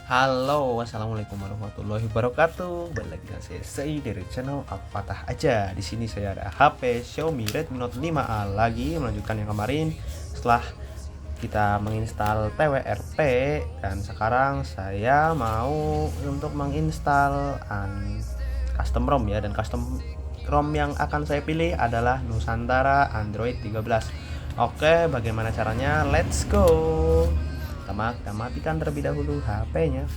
Halo, assalamualaikum warahmatullahi wabarakatuh. Balik lagi dengan saya dari channel Apatah Aja. Di sini saya ada HP Xiaomi Redmi Note 5A lagi melanjutkan yang kemarin setelah kita menginstal TWRP, dan sekarang saya mau untuk menginstal custom ROM ya, dan custom ROM yang akan saya pilih adalah Nusantara Android 13. Oke, bagaimana caranya? Let's go. Kita matikan terlebih dahulu HP-nya.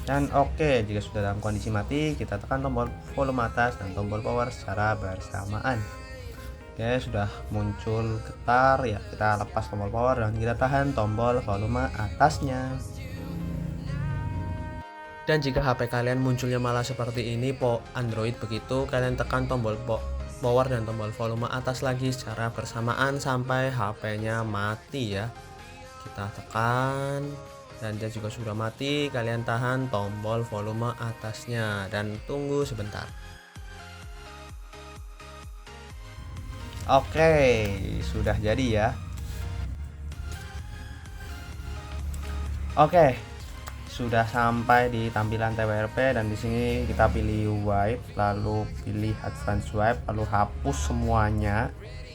Dan oke, jika sudah dalam kondisi mati, kita tekan tombol volume atas dan tombol power secara bersamaan. Oke, sudah muncul getar ya, kita lepas tombol power dan kita tahan tombol volume atasnya. Dan jika HP kalian munculnya malah seperti ini Android begitu, kalian tekan tombol power dan tombol volume atas lagi secara bersamaan sampai HP-nya mati ya. Kita tekan dan dia juga sudah mati, kalian tahan tombol volume atasnya dan tunggu sebentar. Oke, sudah jadi ya. Oke, sudah sampai di tampilan TWRP, dan di sini kita pilih wipe, lalu pilih advance wipe, lalu hapus semuanya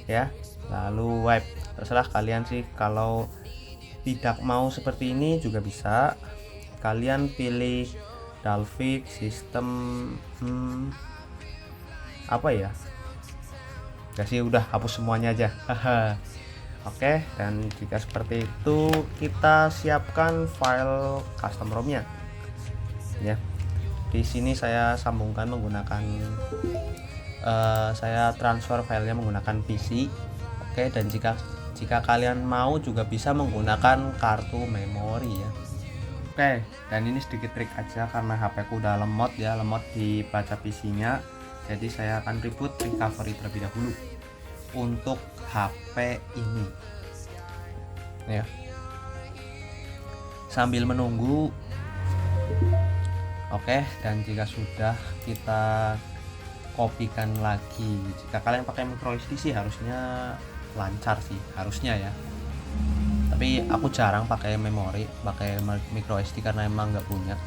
ya, lalu wipe. Terserah kalian sih, kalau tidak mau seperti ini juga bisa. Kalian pilih Dalvik sistem apa ya? Gak sih, udah hapus semuanya aja. Oke, dan jika seperti itu kita siapkan file custom ROM-nya ya. Di sini saya sambungkan menggunakan saya transfer filenya menggunakan PC. Oke, dan jika kalian mau juga bisa menggunakan kartu memori ya. Oke, dan ini sedikit trik aja karena HP ku udah lemot ya, lemot di baca PC-nya. Jadi saya akan reboot recovery terlebih dahulu untuk HP ini ya. Sambil menunggu. Oke, dan jika sudah, kita kopikan lagi. Jika kalian pakai micro SD sih harusnya lancar sih, harusnya ya. Tapi aku jarang pakai memori, pakai micro SD karena emang nggak punya.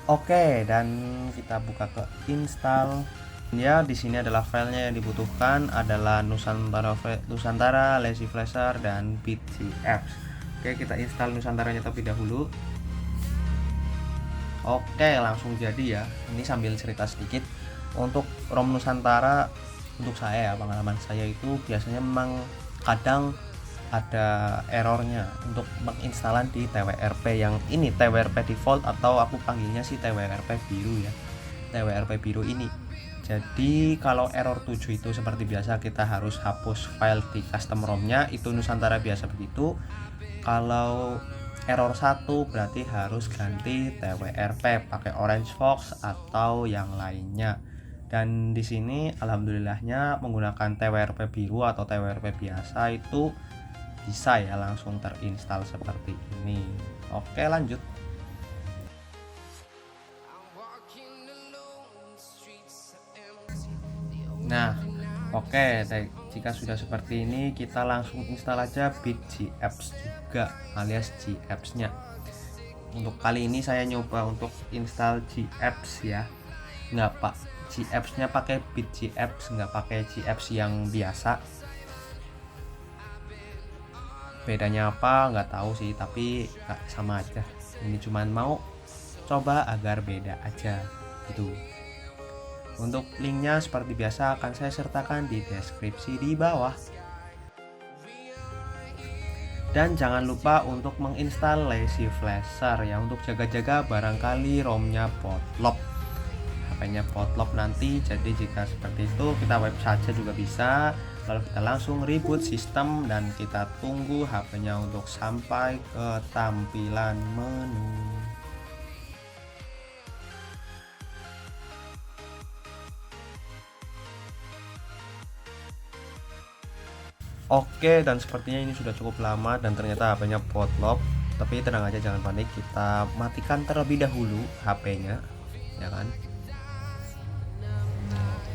Oke, dan kita buka ke install. Ya, di sini adalah filenya yang dibutuhkan adalah Nusantara, Lazy Flasher, dan BitG Apps. Oke, kita install Nusantaranya terlebih dahulu. Oke, langsung jadi ya. Ini sambil cerita sedikit, untuk ROM Nusantara, untuk saya ya, pengalaman saya itu biasanya memang kadang ada errornya untuk menginstalan di TWRP yang ini, TWRP default atau aku panggilnya sih TWRP biru ya, TWRP biru ini. Jadi kalau error 7 itu seperti biasa kita harus hapus file di custom ROM-nya, itu Nusantara biasa begitu. Kalau error 1 berarti harus ganti TWRP pakai Orange Fox atau yang lainnya. Dan di sini alhamdulillahnya menggunakan TWRP biru atau TWRP biasa itu bisa ya, langsung terinstall seperti ini. Oke, lanjut. Nah, oke, jika sudah seperti ini kita langsung install aja BitG Apps juga alias G Apps-nya. Untuk kali ini saya nyoba untuk install G Apps ya. Nggak pak, G Apps-nya pakai BitG Apps, nggak pakai G Apps yang biasa. Bedanya apa nggak tahu sih, tapi sama aja. Ini cuman mau coba agar beda aja gitu. Untuk linknya seperti biasa akan saya sertakan di deskripsi di bawah. Dan jangan lupa untuk menginstal Lazy Flasher ya, untuk jaga-jaga barangkali ROM-nya potlop, HP-nya potlop nanti. Jadi jika seperti itu kita wipe saja juga bisa, lalu kita langsung reboot sistem dan kita tunggu HP-nya untuk sampai ke tampilan menu. Oke, dan sepertinya ini sudah cukup lama dan ternyata HP-nya potlop. Tapi tenang aja, jangan panik, kita matikan terlebih dahulu HP-nya ya kan.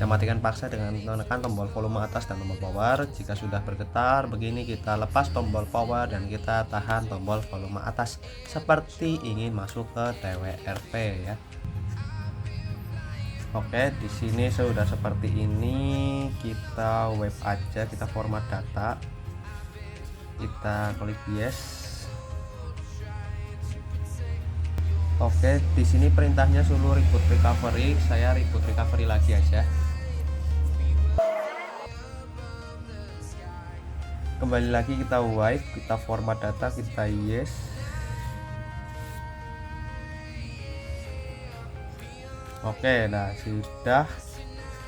Kita matikan paksa dengan menekan tombol volume atas dan tombol power. Jika sudah bergetar begini, kita lepas tombol power dan kita tahan tombol volume atas seperti ingin masuk ke TWRP ya. Oke, di sini sudah seperti ini. Kita web aja, kita format data, kita klik yes. Oke, di sini perintahnya suruh reboot recovery. Saya reboot recovery lagi aja. Kembali lagi kita wipe, kita format data, kita yes. Oke, nah sudah,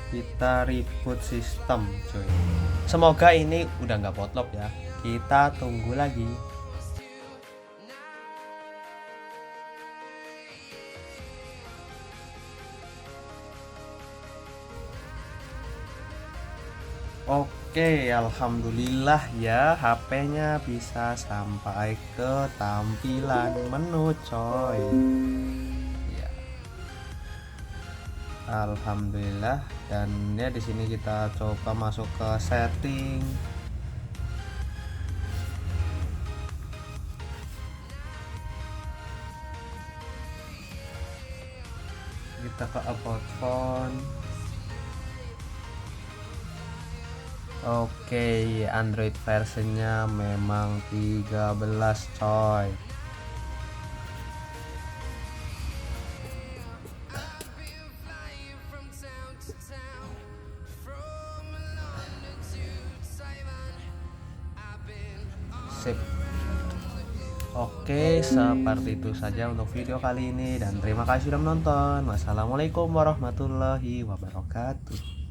kita reboot sistem cuy. Semoga ini udah nggak potlop ya. Kita tunggu lagi. Oke, alhamdulillah ya, HP-nya bisa sampai ke tampilan menu coy ya. Alhamdulillah. Dan ya di sini kita coba masuk ke setting, kita ke about phone. Oke, Android versionnya memang 13 coy. Sip. Oke, seperti itu saja untuk video kali ini dan terima kasih sudah menonton. Wassalamualaikum warahmatullahi wabarakatuh.